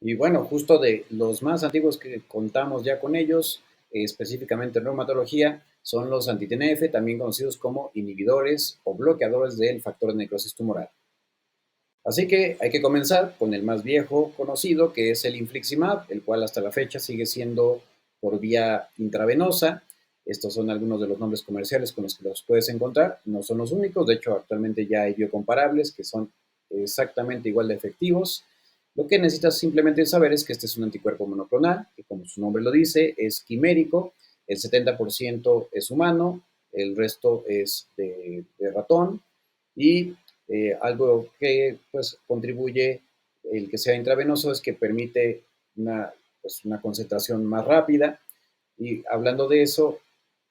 Y bueno, justo de los más antiguos que contamos ya con ellos, específicamente en reumatología, son los anti-TNF, también conocidos como inhibidores o bloqueadores del factor de necrosis tumoral. Así que hay que comenzar con el más viejo conocido, que es el infliximab, el cual hasta la fecha sigue siendo por vía intravenosa. Estos son algunos de los nombres comerciales con los que los puedes encontrar. No son los únicos, de hecho actualmente ya hay biocomparables que son exactamente igual de efectivos. Lo que necesitas simplemente saber es que este es un anticuerpo monoclonal, que como su nombre lo dice, es quimérico, el 70% es humano, el resto es de ratón, y algo que pues, contribuye el que sea intravenoso es que permite una concentración más rápida. Y hablando de eso,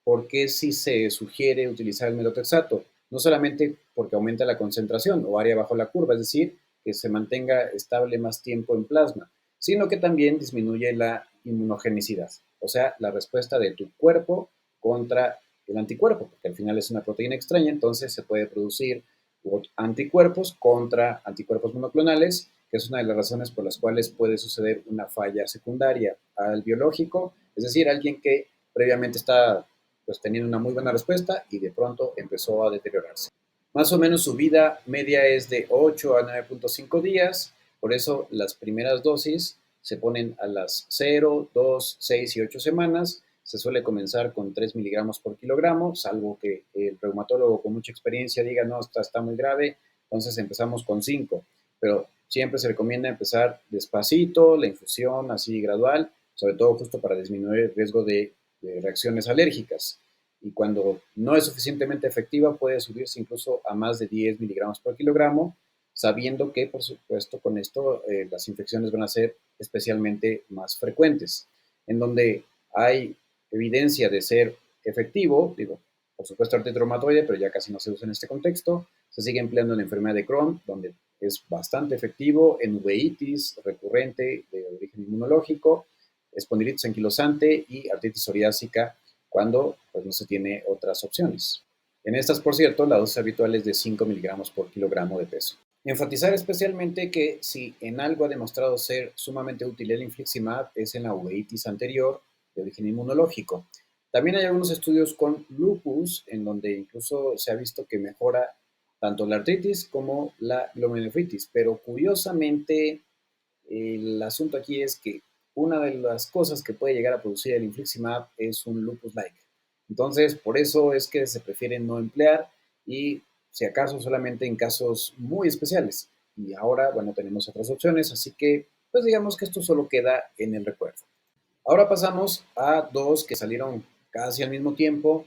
¿por qué si se sugiere utilizar el metotrexato? No solamente porque aumenta la concentración o área bajo la curva, es decir, que se mantenga estable más tiempo en plasma, sino que también disminuye la inmunogenicidad, o sea, la respuesta de tu cuerpo contra el anticuerpo, porque al final es una proteína extraña, entonces se puede producir anticuerpos contra anticuerpos monoclonales, que es una de las razones por las cuales puede suceder una falla secundaria al biológico, es decir, alguien que previamente está pues, teniendo una muy buena respuesta y de pronto empezó a deteriorarse. Más o menos su vida media es de 8 a 9.5 días, por eso las primeras dosis se ponen a las 0, 2, 6 y 8 semanas. Se suele comenzar con 3 miligramos por kilogramo, salvo que el reumatólogo con mucha experiencia diga, no, está muy grave, entonces empezamos con 5. Pero siempre se recomienda empezar despacito, la infusión así gradual, sobre todo justo para disminuir el riesgo de reacciones alérgicas. Y cuando no es suficientemente efectiva, puede subirse incluso a más de 10 miligramos por kilogramo, sabiendo que, por supuesto, con esto las infecciones van a ser especialmente más frecuentes. En donde hay evidencia de ser efectivo, digo, por supuesto artritis reumatoide, pero ya casi no se usa en este contexto, se sigue empleando en la enfermedad de Crohn, donde es bastante efectivo, en uveitis recurrente de origen inmunológico, espondilitis anquilosante y artritis psoriásica cuando pues, no se tiene otras opciones. En estas, por cierto, la dosis habitual es de 5 miligramos por kilogramo de peso. Enfatizar especialmente que si en algo ha demostrado ser sumamente útil el infliximab es en la uveitis anterior de origen inmunológico. También hay algunos estudios con lupus en donde incluso se ha visto que mejora tanto la artritis como la glomerulonefritis, pero curiosamente el asunto aquí es que una de las cosas que puede llegar a producir el infliximab es un lupus-like. Entonces, por eso es que se prefiere no emplear y si acaso solamente en casos muy especiales. Y ahora, bueno, tenemos otras opciones, así que pues digamos que esto solo queda en el recuerdo. Ahora pasamos a dos que salieron casi al mismo tiempo,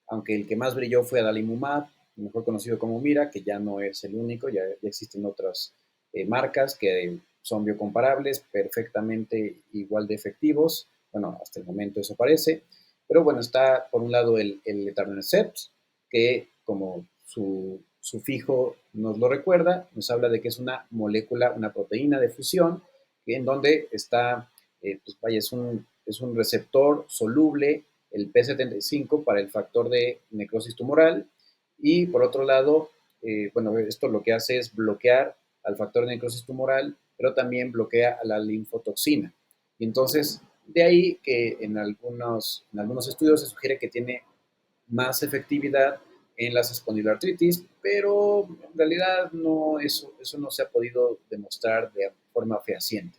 aunque el que más brilló fue adalimumab, mejor conocido como Mira, que ya no es el único, ya existen otras marcas que son biocomparables, perfectamente igual de efectivos. Bueno, hasta el momento eso parece. Pero bueno, está por un lado el etanercept, que como su fijo nos lo recuerda, nos habla de que es una molécula, una proteína de fusión, en donde está pues vaya, es un receptor soluble, el P75, para el factor de necrosis tumoral. Y por otro lado, bueno, esto lo que hace es bloquear al factor de necrosis tumoral, pero también bloquea a la linfotoxina. Y entonces, de ahí que en algunos estudios se sugiere que tiene más efectividad en las espondiloartritis, pero en realidad no, eso no se ha podido demostrar de forma fehaciente.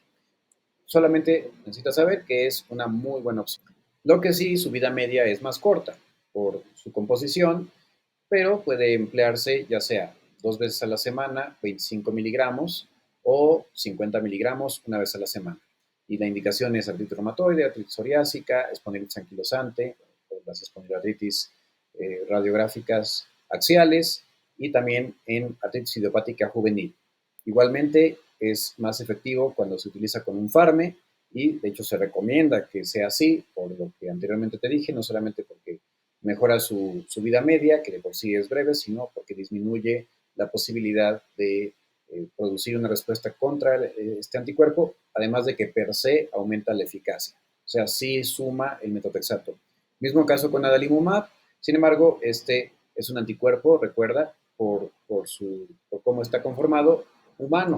Solamente necesitas saber que es una muy buena opción. Lo que sí, su vida media es más corta por su composición, pero puede emplearse ya sea 2 veces a la semana, 25 miligramos, o 50 miligramos una vez a la semana. Y la indicación es artritis reumatoide, artritis psoriásica, espondilitis anquilosante, las espondiloartritis radiográficas axiales y también en artritis idiopática juvenil. Igualmente es más efectivo cuando se utiliza con un farme y de hecho se recomienda que sea así, por lo que anteriormente te dije, no solamente porque mejora su vida media, que de por sí es breve, sino porque disminuye la posibilidad de producir una respuesta contra este anticuerpo, además de que per se aumenta la eficacia. O sea, sí suma el metotrexato. Mismo caso con adalimumab, sin embargo, este es un anticuerpo, recuerda, por cómo está conformado, humano.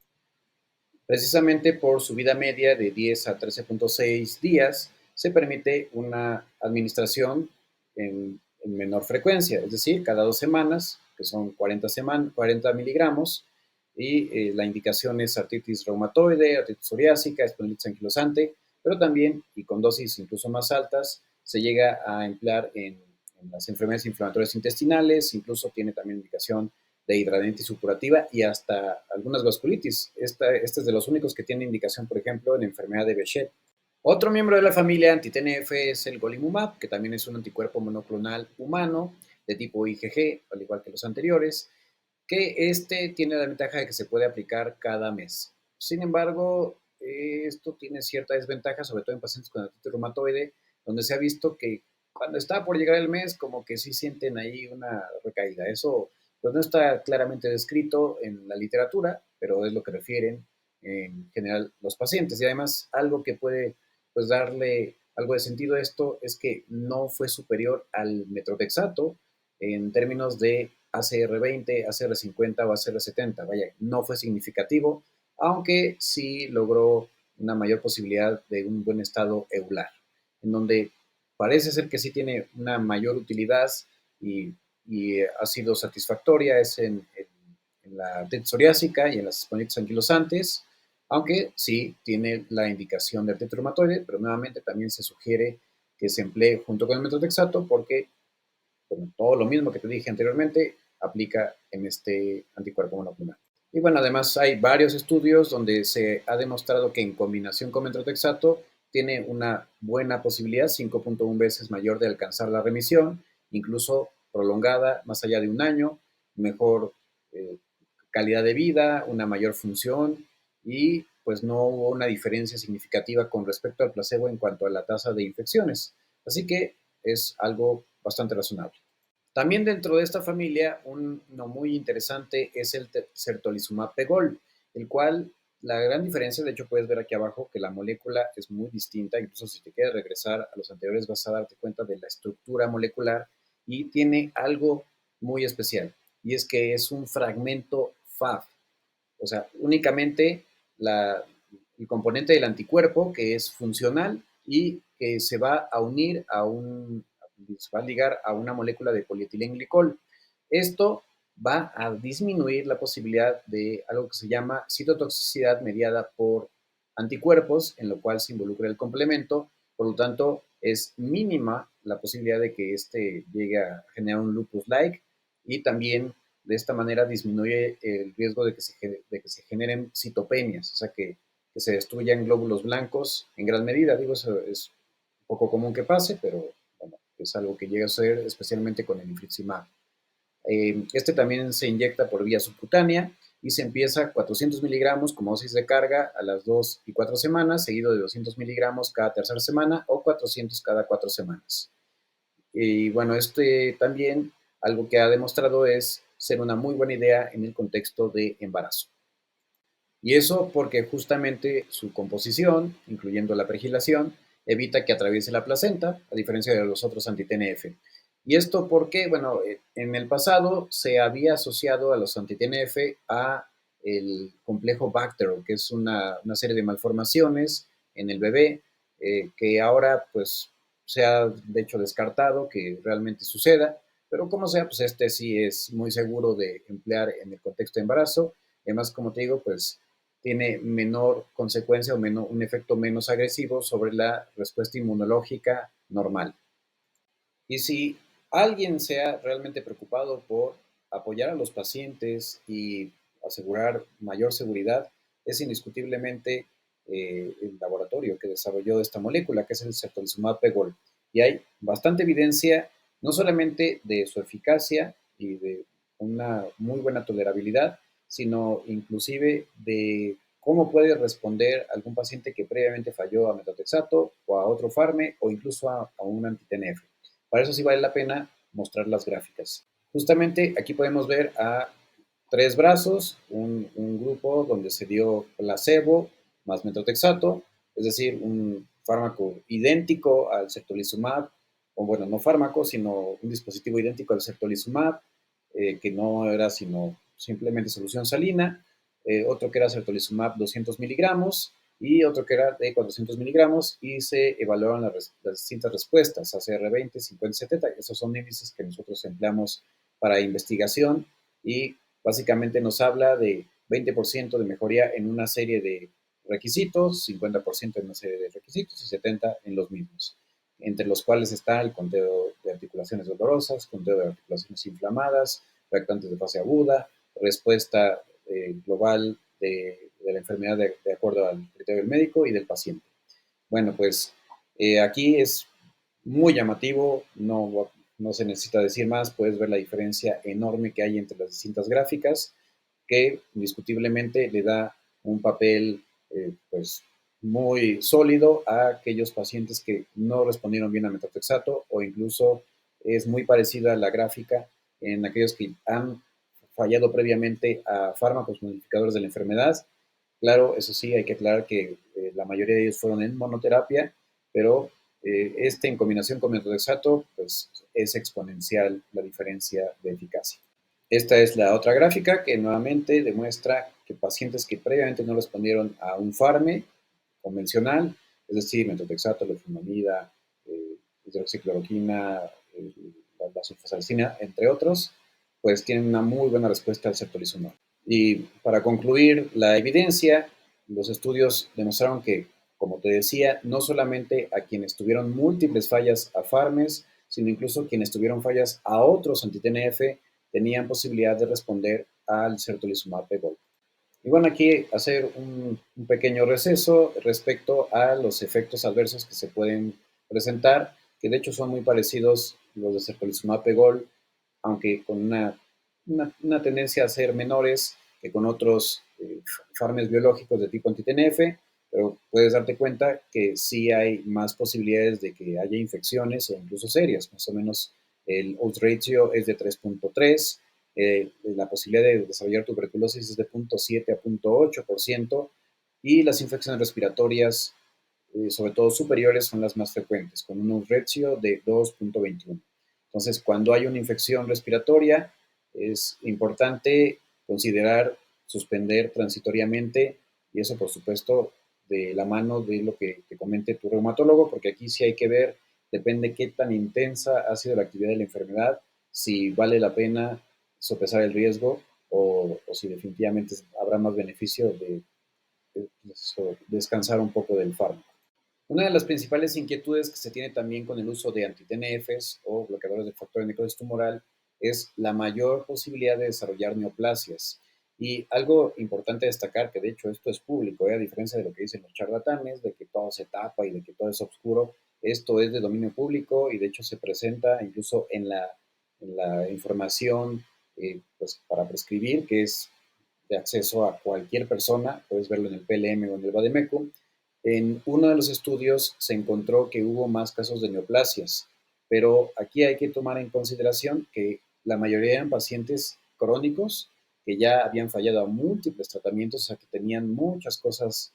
Precisamente por su vida media de 10 a 13,6 días, se permite una administración en menor frecuencia, es decir, cada 2 semanas, que son 40 miligramos, y la indicación es artritis reumatoide, artritis psoriásica, espondilitis anquilosante, pero también, y con dosis incluso más altas, se llega a emplear en las enfermedades inflamatorias intestinales, incluso tiene también indicación de hidradenitis supurativa y hasta algunas vasculitis. Este es de los únicos que tiene indicación, por ejemplo, en enfermedad de Behçet. Otro miembro de la familia anti-TNF es el golimumab, que también es un anticuerpo monoclonal humano de tipo IgG, al igual que los anteriores, que este tiene la ventaja de que se puede aplicar cada mes. Sin embargo, esto tiene cierta desventaja, sobre todo en pacientes con artritis reumatoide, donde se ha visto que cuando está por llegar el mes, como que sí sienten ahí una recaída. Eso pues no está claramente descrito en la literatura, pero es lo que refieren en general los pacientes. Y además, algo que puede pues darle algo de sentido a esto es que no fue superior al metrotexato en términos de ACR20, ACR50 o ACR70. Vaya, no fue significativo, aunque sí logró una mayor posibilidad de un buen estado eular, en donde parece ser que sí tiene una mayor utilidad y, y ha sido satisfactoria es en la artritis psoriásica y en las espondilitis anquilosantes, aunque sí tiene la indicación de artritis reumatoide, pero nuevamente también se sugiere que se emplee junto con el metrotexato porque como todo lo mismo que te dije anteriormente, aplica en este anticuerpo monoclonal. Y bueno, además hay varios estudios donde se ha demostrado que en combinación con metrotexato tiene una buena posibilidad, 5,1 veces mayor de alcanzar la remisión, incluso prolongada más allá de un año, mejor eh, calidad de vida, una mayor función y pues no hubo una diferencia significativa con respecto al placebo en cuanto a la tasa de infecciones. Así que es algo bastante razonable. También dentro de esta familia, uno muy interesante es el certolizumab pegol, el cual la gran diferencia, de hecho puedes ver aquí abajo que la molécula es muy distinta, incluso si te quieres regresar a los anteriores vas a darte cuenta de la estructura molecular y tiene algo muy especial, y es que es un fragmento FAB, o sea, únicamente la, el componente del anticuerpo que es funcional y que se va a unir se va a ligar a una molécula de polietilenglicol. Esto va a disminuir la posibilidad de algo que se llama citotoxicidad mediada por anticuerpos, en lo cual se involucra el complemento, por lo tanto es mínima la posibilidad de que este llegue a generar un lupus-like y también de esta manera disminuye el riesgo de que se generen citopenias, o sea, que se destruyan glóbulos blancos en gran medida. Digo, eso es poco común que pase, pero bueno, es algo que llega a ser especialmente con el infliximab. Este también se inyecta por vía subcutánea y se empieza 400 miligramos como dosis de carga a las 2 y 4 semanas, seguido de 200 miligramos cada tercera semana o 400 cada 4 semanas. Y bueno, este también algo que ha demostrado es ser una muy buena idea en el contexto de embarazo. Y eso porque justamente su composición, incluyendo la pergilación, evita que atraviese la placenta, a diferencia de los otros anti-TNF. Y esto porque, bueno, en el pasado se había asociado a los anti-TNF a el complejo Bactero, que es una serie de malformaciones en el bebé, que ahora pues se ha de hecho descartado que realmente suceda, pero como sea, pues este sí es muy seguro de emplear en el contexto de embarazo. Además, como te digo, pues tiene menor consecuencia o un efecto menos agresivo sobre la respuesta inmunológica normal. Y si alguien se ha realmente preocupado por apoyar a los pacientes y asegurar mayor seguridad, es indiscutiblemente el laboratorio que desarrolló esta molécula, que es el certolizumab pegol. Y hay bastante evidencia, no solamente de su eficacia y de una muy buena tolerabilidad, sino inclusive de cómo puede responder algún paciente que previamente falló a metotrexato o a otro farme o incluso a un anti-TNF. Para eso sí vale la pena mostrar las gráficas. Justamente aquí podemos ver a 3 brazos, un grupo donde se dio placebo más metotrexato, es decir, un fármaco idéntico al certolizumab, o bueno, no fármaco, sino un dispositivo idéntico al certolizumab, que no era sino simplemente solución salina, otro que era certolizumab 200 miligramos y otro que era de 400 miligramos, y se evaluaron las distintas respuestas, ACR20, 50 y 70. Esos son índices que nosotros empleamos para investigación y básicamente nos habla de 20% de mejoría en una serie de requisitos, 50% en una serie de requisitos y 70% en los mismos, entre los cuales está el conteo de articulaciones dolorosas, conteo de articulaciones inflamadas, reactantes de fase aguda, respuesta global de la enfermedad de acuerdo al criterio del médico y del paciente. Bueno, pues aquí es muy llamativo, no se necesita decir más, puedes ver la diferencia enorme que hay entre las distintas gráficas, que indiscutiblemente le da un papel pues muy sólido a aquellos pacientes que no respondieron bien a metotrexato, o incluso es muy parecida a la gráfica en aquellos que han fallado previamente a fármacos modificadores de la enfermedad. Claro, eso sí, hay que aclarar que la mayoría de ellos fueron en monoterapia, pero este en combinación con metotrexato, pues es exponencial la diferencia de eficacia. Esta es la otra gráfica que nuevamente demuestra que pacientes que previamente no respondieron a un farme convencional, es decir, metotrexato, leflunomida, hidroxicloroquina, la sulfasalcina, entre otros, pues tienen una muy buena respuesta al certolizumab. Y para concluir la evidencia, los estudios demostraron que, como te decía, no solamente a quienes tuvieron múltiples fallas a farmes, sino incluso quienes tuvieron fallas a otros anti-TNF tenían posibilidad de responder al certolizumab pegol. Y bueno, aquí hacer un pequeño receso respecto a los efectos adversos que se pueden presentar, que de hecho son muy parecidos los de certolizumab pegol, aunque con una tendencia a ser menores que con otros fármacos biológicos de tipo anti-TNF, pero puedes darte cuenta que sí hay más posibilidades de que haya infecciones o incluso serias. Más o menos el odds ratio es de 3.3, la posibilidad de desarrollar tuberculosis es de 0.7 a 0.8%, y las infecciones respiratorias, sobre todo superiores, son las más frecuentes, con un odds ratio de 2.21. Entonces, cuando hay una infección respiratoria, es importante considerar suspender transitoriamente, y eso, por supuesto, de la mano de lo que te comente tu reumatólogo, porque aquí sí hay que ver, depende qué tan intensa ha sido la actividad de la enfermedad, si vale la pena sopesar el riesgo, o si definitivamente habrá más beneficio de descansar un poco del fármaco. Una de las principales inquietudes que se tiene también con el uso de anti-TNFs o bloqueadores del factor de necrosis tumoral es la mayor posibilidad de desarrollar neoplasias. Y algo importante destacar, que de hecho esto es público, a diferencia de lo que dicen los charlatanes, de que todo se tapa y de que todo es oscuro, esto es de dominio público y de hecho se presenta incluso en la información pues para prescribir, que es de acceso a cualquier persona, puedes verlo en el PLM o en el Bademecum. En uno de los estudios se encontró que hubo más casos de neoplasias, pero aquí hay que tomar en consideración que la mayoría eran pacientes crónicos que ya habían fallado a múltiples tratamientos, o sea que tenían muchas cosas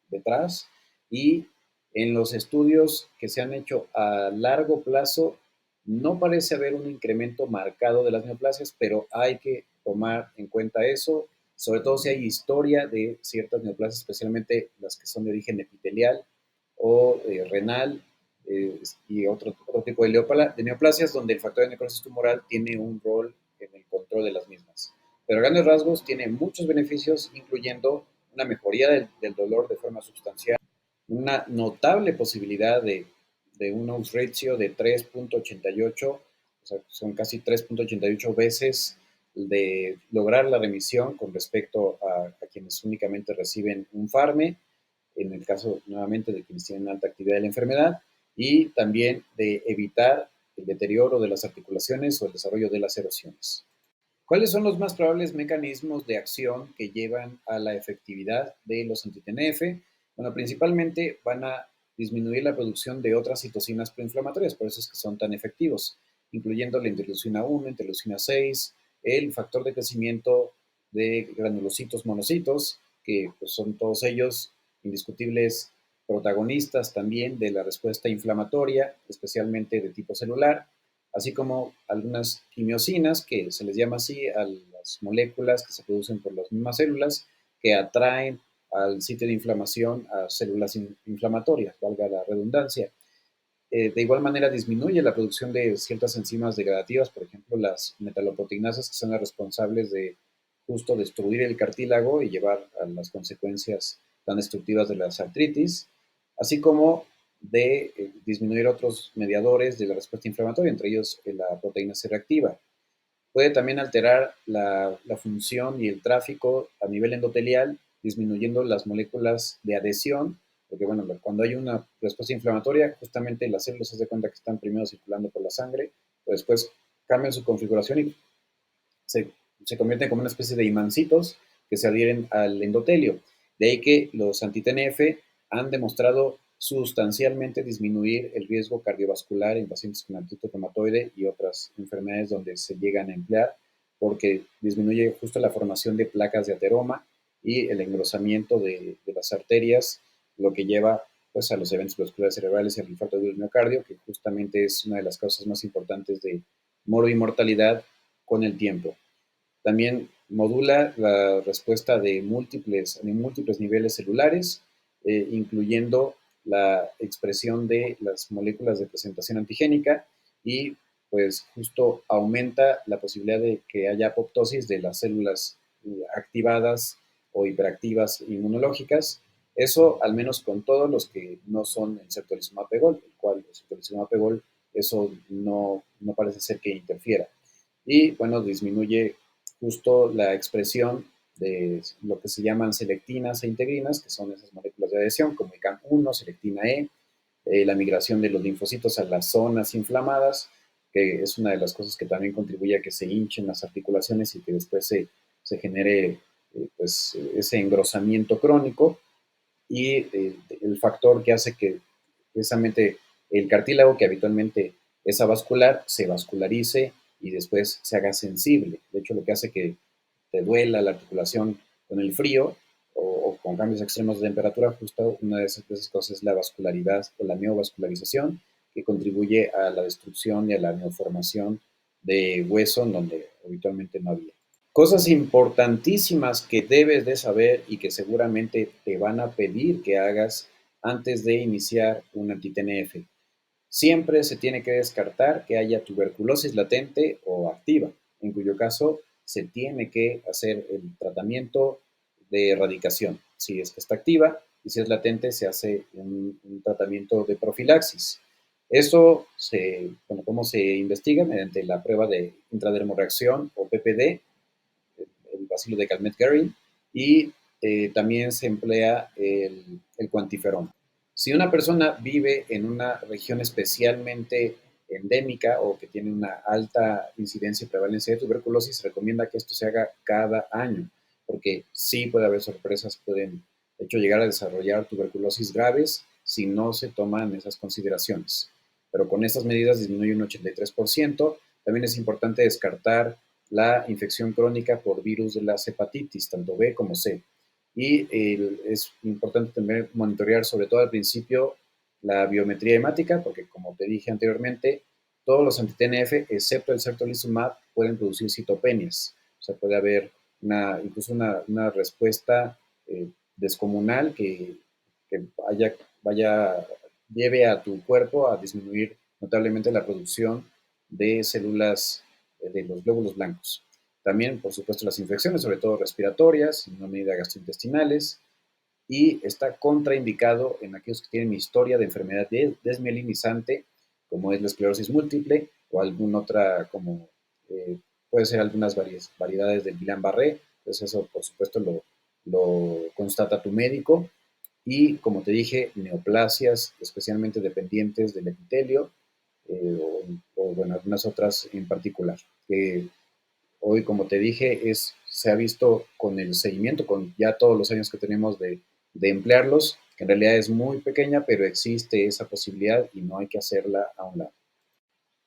detrás, y en los estudios que se han hecho a largo plazo no parece haber un incremento marcado de las neoplasias, pero hay que tomar en cuenta eso, sobre todo si hay historia de ciertas neoplasias, especialmente las que son de origen epitelial o renal, y otro tipo de neoplasias donde el factor de necrosis tumoral tiene un rol en el control de las mismas. Pero a grandes rasgos tiene muchos beneficios, incluyendo una mejoría del dolor de forma sustancial, una notable posibilidad de un odds ratio de 3.88, o sea, son casi 3.88 veces de lograr la remisión con respecto a quienes únicamente reciben un farme, en el caso nuevamente de quienes tienen alta actividad de la enfermedad, y también de evitar el deterioro de las articulaciones o el desarrollo de las erosiones. ¿Cuáles son los más probables mecanismos de acción que llevan a la efectividad de los anti-TNF? Bueno, principalmente van a disminuir la producción de otras citocinas proinflamatorias, por eso es que son tan efectivos, incluyendo la interleucina 1, interleucina 6, el factor de crecimiento de granulocitos monocitos, que pues, son todos ellos indiscutibles protagonistas también de la respuesta inflamatoria, especialmente de tipo celular, así como algunas quimiosinas, que se les llama así a las moléculas que se producen por las mismas células, que atraen al sitio de inflamación a células inflamatorias, valga la redundancia. De igual manera disminuye la producción de ciertas enzimas degradativas, por ejemplo, las metaloproteinasas, que son las responsables de justo destruir el cartílago y llevar a las consecuencias tan destructivas de las artritis, así como de disminuir otros mediadores de la respuesta inflamatoria, entre ellos la proteína C reactiva. Puede también alterar la función y el tráfico a nivel endotelial, disminuyendo las moléculas de adhesión, porque bueno, cuando hay una respuesta inflamatoria, justamente las células se dan cuenta que están primero circulando por la sangre, pero después cambian su configuración y se, se convierten como una especie de imancitos que se adhieren al endotelio. De ahí que los anti-TNF han demostrado sustancialmente disminuir el riesgo cardiovascular en pacientes con artritis reumatoide y otras enfermedades donde se llegan a emplear, porque disminuye justo la formación de placas de ateroma y el engrosamiento de las arterias, lo que lleva pues, a los eventos vasculares cerebrales y al infarto del miocardio, que justamente es una de las causas más importantes de mortalidad con el tiempo. También modula la respuesta de múltiples niveles celulares, incluyendo la expresión de las moléculas de presentación antigénica y pues justo aumenta la posibilidad de que haya apoptosis de las células activadas o hiperactivas inmunológicas. Eso al menos con todos los que no son el ceftorizumab pegol, el cual el ceftorizumab pegol eso no parece ser que interfiera. Y bueno, disminuye justo la expresión de lo que se llaman selectinas e integrinas, que son esas moléculas de adhesión, como el CAM1, selectina E, la migración de los linfocitos a las zonas inflamadas, que es una de las cosas que también contribuye a que se hinchen las articulaciones y que después se genere pues, ese engrosamiento crónico, y el factor que hace que precisamente el cartílago, que habitualmente es avascular, se vascularice y después se haga sensible. De hecho, lo que hace que te duela la articulación con el frío o con cambios extremos de temperatura, justo una de esas cosas es la vascularidad o la neovascularización, que contribuye a la destrucción y a la neoformación de hueso en donde habitualmente no había. Cosas importantísimas que debes de saber y que seguramente te van a pedir que hagas antes de iniciar un anti-TNF. Siempre se tiene que descartar que haya tuberculosis latente o activa, en cuyo caso se tiene que hacer el tratamiento de erradicación. Si es que está activa y si es latente, se hace un tratamiento de profilaxis. Eso bueno, ¿cómo se investiga? Mediante la prueba de intradermoreacción o PPD, el bacilo de Calmette-Guerin, y también se emplea el cuantiferón. Si una persona vive en una región especialmente endémica o que tiene una alta incidencia y prevalencia de tuberculosis, se recomienda que esto se haga cada año, porque sí puede haber sorpresas, pueden de hecho llegar a desarrollar tuberculosis graves si no se toman esas consideraciones. Pero con estas medidas disminuye un 83%. También es importante descartar la infección crónica por virus de las hepatitis, tanto B como C. Y es importante también monitorear, sobre todo al principio, la biometría hemática, porque como te dije anteriormente, todos los anti-TNF, excepto el certolizumab, pueden producir citopenias. O sea, puede haber incluso una respuesta descomunal que lleve a tu cuerpo a disminuir notablemente la producción de células de los glóbulos blancos. También, por supuesto, las infecciones, sobre todo respiratorias, en una medida gastrointestinales, y está contraindicado en aquellos que tienen historia de enfermedad desmielinizante, como es la esclerosis múltiple o alguna otra, como puede ser algunas variedades del Guillain-Barré. Entonces eso, por supuesto, lo constata tu médico. Y, como te dije, neoplasias, especialmente dependientes del epitelio, bueno, algunas otras en particular. Hoy, como te dije, se ha visto con el seguimiento, con ya todos los años que tenemos de emplearlos, que en realidad es muy pequeña, pero existe esa posibilidad y no hay que hacerla a un lado.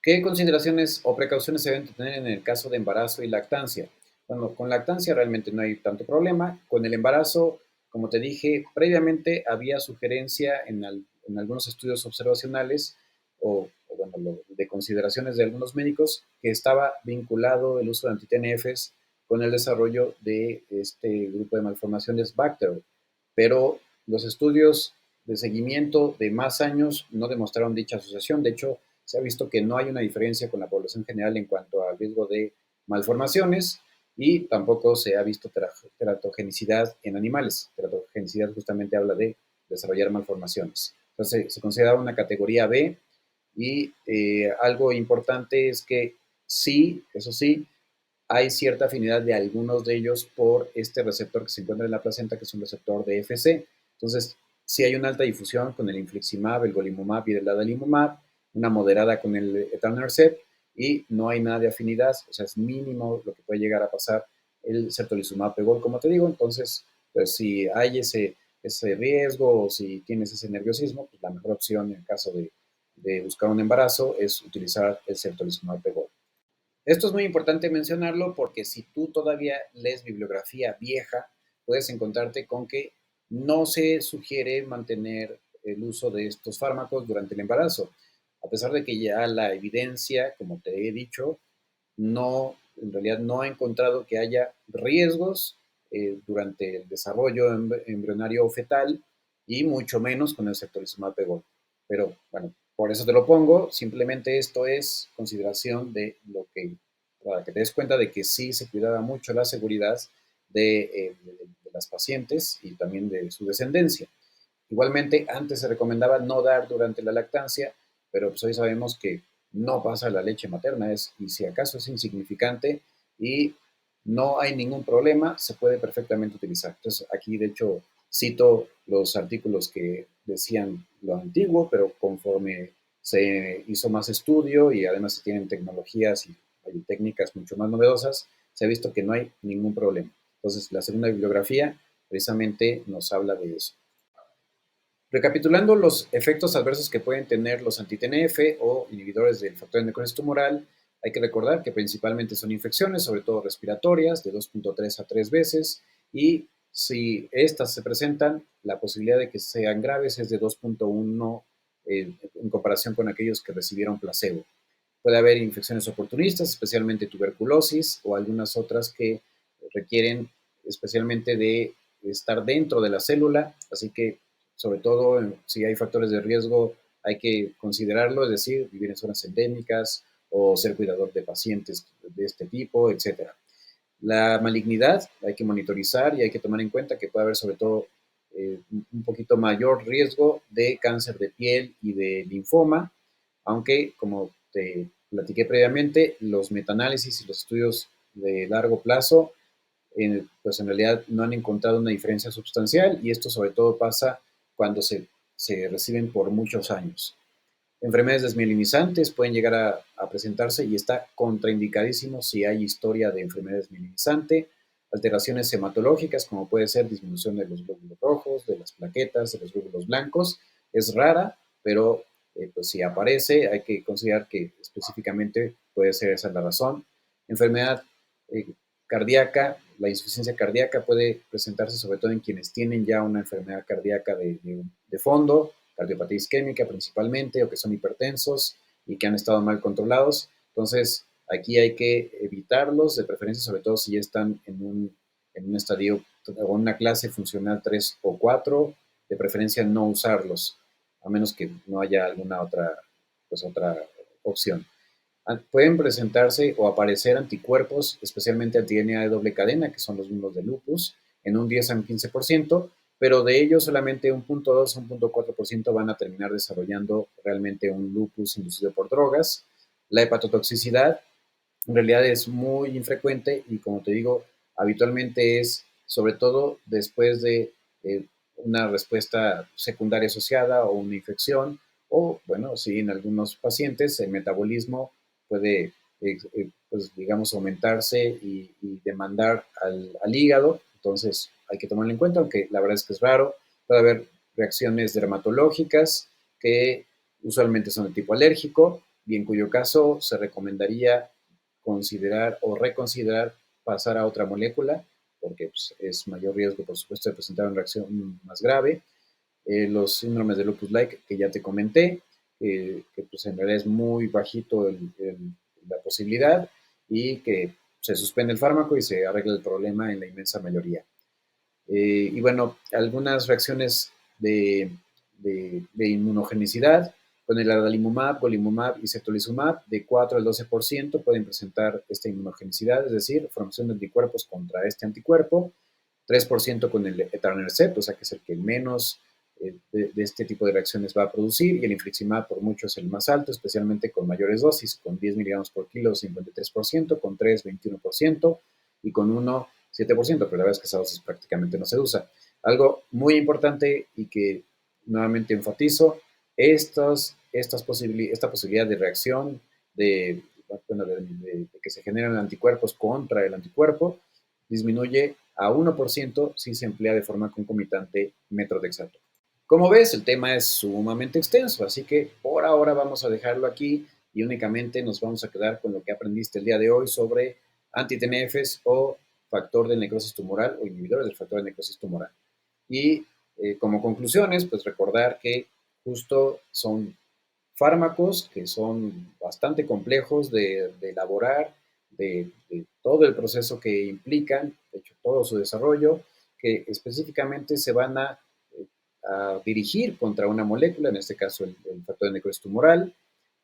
¿Qué consideraciones o precauciones se deben tener en el caso de embarazo y lactancia? Bueno, con lactancia realmente no hay tanto problema. Con el embarazo, como te dije, previamente había sugerencia en algunos estudios observacionales bueno, de consideraciones de algunos médicos que estaba vinculado el uso de anti-TNFs con el desarrollo de este grupo de malformaciones Bacter. Pero los estudios de seguimiento de más años no demostraron dicha asociación. De hecho, se ha visto que no hay una diferencia con la población general en cuanto al riesgo de malformaciones y tampoco se ha visto teratogenicidad en animales. Teratogenicidad justamente habla de desarrollar malformaciones. Entonces, se considera una categoría B y algo importante es que sí, eso sí, hay cierta afinidad de algunos de ellos por este receptor que se encuentra en la placenta, que es un receptor de FC. Entonces, sí hay una alta difusión con el infliximab, el golimumab y el adalimumab, una moderada con el etanercept, y no hay nada de afinidad, o sea, es mínimo lo que puede llegar a pasar el certolizumab pegol, como te digo. Entonces, pues si hay ese riesgo o si tienes ese nerviosismo, pues la mejor opción en caso de buscar un embarazo es utilizar el certolizumab pegol. Esto es muy importante mencionarlo porque si tú todavía lees bibliografía vieja, puedes encontrarte con que no se sugiere mantener el uso de estos fármacos durante el embarazo, a pesar de que ya la evidencia, como te he dicho, no, en realidad no ha encontrado que haya riesgos durante el desarrollo embrionario o fetal y mucho menos con el sectorizumab pegol. Pero bueno, por eso te lo pongo, simplemente esto es consideración de lo que, para que te des cuenta de que sí se cuidaba mucho la seguridad de las pacientes y también de su descendencia. Igualmente, antes se recomendaba no dar durante la lactancia, pero pues hoy sabemos que no pasa la leche materna, y si acaso es insignificante y no hay ningún problema, se puede perfectamente utilizar. Entonces, aquí de hecho cito los artículos que decían lo antiguo, pero conforme se hizo más estudio y además se tienen tecnologías y hay técnicas mucho más novedosas, se ha visto que no hay ningún problema. Entonces, la segunda bibliografía precisamente nos habla de eso. Recapitulando los efectos adversos que pueden tener los anti-TNF o inhibidores del factor de necrosis tumoral, hay que recordar que principalmente son infecciones, sobre todo respiratorias, de 2.3 a 3 veces, y si estas se presentan, la posibilidad de que sean graves es de 2.1 en comparación con aquellos que recibieron placebo. Puede haber infecciones oportunistas, especialmente tuberculosis o algunas otras que requieren especialmente de estar dentro de la célula, así que sobre todo si hay factores de riesgo hay que considerarlo, es decir, vivir en zonas endémicas o ser cuidador de pacientes de este tipo, etcétera. La malignidad hay que monitorizar y hay que tomar en cuenta que puede haber sobre todo un poquito mayor riesgo de cáncer de piel y de linfoma, aunque como te platiqué previamente, los metaanálisis y los estudios de largo plazo, pues en realidad no han encontrado una diferencia sustancial, y esto sobre todo pasa cuando se reciben por muchos años. Enfermedades desmielinizantes pueden llegar a presentarse y está contraindicadísimo si hay historia de enfermedad desmielinizante. Alteraciones hematológicas, como puede ser disminución de los glóbulos rojos, de las plaquetas, de los glóbulos blancos, es rara, pero pues si aparece hay que considerar que específicamente puede ser esa la razón. Enfermedad eh, cardíaca, la insuficiencia cardíaca puede presentarse sobre todo en quienes tienen ya una enfermedad cardíaca de fondo, cardiopatía isquémica principalmente, o que son hipertensos y que han estado mal controlados. Entonces, aquí hay que evitarlos, de preferencia, sobre todo si ya están en un estadio o una clase funcional 3 o 4, de preferencia no usarlos, a menos que no haya alguna otra, pues, otra opción. Pueden presentarse o aparecer anticuerpos, especialmente anti-DNA de doble cadena, que son los mismos de lupus, en un 10 a un 15%, pero de ellos solamente un 0.2 a un 0.4% van a terminar desarrollando realmente un lupus inducido por drogas. La hepatotoxicidad en realidad es muy infrecuente y, como te digo, habitualmente es sobre todo después de eh, una respuesta secundaria asociada o una infección, o bueno, sí, en algunos pacientes el metabolismo puede, pues, digamos, aumentarse y demandar al hígado. Entonces hay que tomarlo en cuenta, aunque la verdad es que es raro. Puede haber reacciones dermatológicas que usualmente son de tipo alérgico y en cuyo caso se recomendaría considerar o reconsiderar pasar a otra molécula, porque pues, es mayor riesgo, por supuesto, de presentar una reacción más grave. Los síndromes de lupus-like que ya te comenté, que pues en realidad es muy bajito la posibilidad y que se suspende el fármaco y se arregla el problema en la inmensa mayoría. Y bueno, algunas reacciones de inmunogenicidad con el adalimumab, golimumab y cetolizumab de 4 al 12% pueden presentar esta inmunogenicidad, es decir, formación de anticuerpos contra este anticuerpo, 3% con el etanercept, o sea que es el que menos de este tipo de reacciones va a producir, y el infliximab por mucho es el más alto, especialmente con mayores dosis, con 10 miligramos por kilo, 53%, con 3, 21%, y con 1, 7%, pero la verdad es que esa dosis prácticamente no se usa. Algo muy importante y que nuevamente enfatizo, esta posibilidad de reacción, de, bueno, de que se generan anticuerpos contra el anticuerpo, disminuye a 1% si se emplea de forma concomitante metronidazol. Como ves, el tema es sumamente extenso, así que por ahora vamos a dejarlo aquí y únicamente nos vamos a quedar con lo que aprendiste el día de hoy sobre anti-TNFs o factor de necrosis tumoral o inhibidores del factor de necrosis tumoral. Y como conclusiones, pues recordar que justo son fármacos que son bastante complejos de elaborar, de todo el proceso que implican, de hecho todo su desarrollo, que específicamente se van a dirigir contra una molécula, en este caso el factor de necrosis tumoral,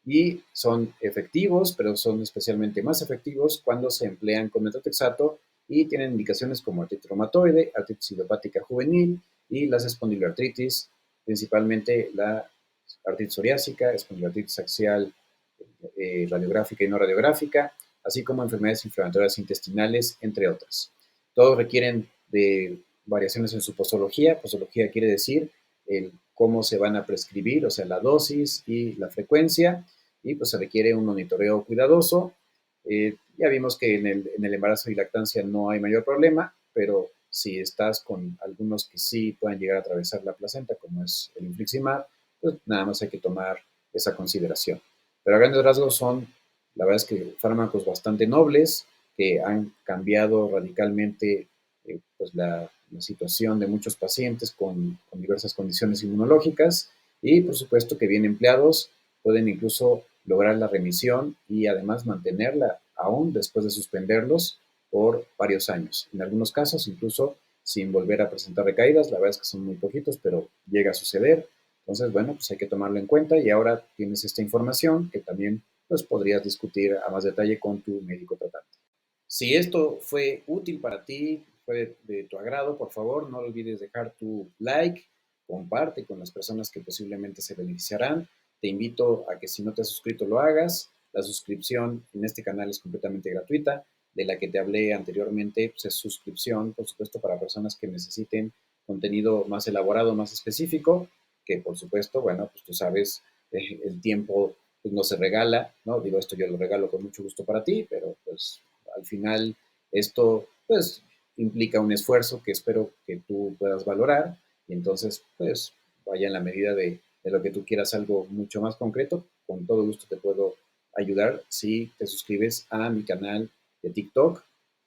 y son efectivos, pero son especialmente más efectivos cuando se emplean con metotrexato y tienen indicaciones como artritis reumatoide, artritis idiopática juvenil y las espondiloartritis, principalmente la artritis psoriásica, espondiloartritis axial radiográfica y no radiográfica, así como enfermedades inflamatorias intestinales, entre otras. Todos requieren de variaciones en su posología. Posología quiere decir el cómo se van a prescribir, o sea, la dosis y la frecuencia, y pues se requiere un monitoreo cuidadoso. Ya vimos que en el embarazo y lactancia no hay mayor problema, pero si estás con algunos que sí pueden llegar a atravesar la placenta, como es el infliximab, pues nada más hay que tomar esa consideración. Pero a grandes rasgos son, la verdad es que fármacos bastante nobles que han cambiado radicalmente pues la situación de muchos pacientes con diversas condiciones inmunológicas y por supuesto que bien empleados pueden incluso lograr la remisión y además mantenerla aún después de suspenderlos por varios años. En algunos casos incluso sin volver a presentar recaídas, la verdad es que son muy poquitos, pero llega a suceder. Entonces, bueno, pues hay que tomarlo en cuenta y ahora tienes esta información que también pues, podrías discutir a más detalle con tu médico tratante. Si esto fue útil para ti, fue de tu agrado, por favor, no olvides dejar tu like, comparte con las personas que posiblemente se beneficiarán. Te invito a que si no te has suscrito lo hagas. La suscripción en este canal es completamente gratuita. De la que te hablé anteriormente, pues es suscripción, por supuesto, para personas que necesiten contenido más elaborado, más específico, que por supuesto, bueno, pues tú sabes, el tiempo pues, no se regala, ¿no? Digo, esto yo lo regalo con mucho gusto para ti, pero pues al final esto pues implica un esfuerzo que espero que tú puedas valorar y entonces pues vaya en la medida de lo que tú quieras algo mucho más concreto, con todo gusto te puedo ayudar si te suscribes a mi canal de TikTok,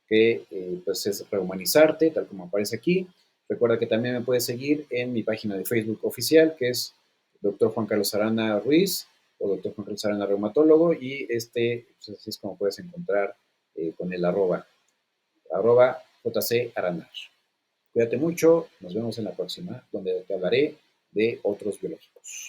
que pues es Rehumanizarte, tal como aparece aquí. Recuerda que también me puedes seguir en mi página de Facebook oficial, que es Dr. Juan Carlos Arana Ruiz o Dr. Juan Carlos Arana Reumatólogo, y pues así es como puedes encontrar con el arroba JC Aranar. Cuídate mucho, nos vemos en la próxima, donde te hablaré de otros biológicos.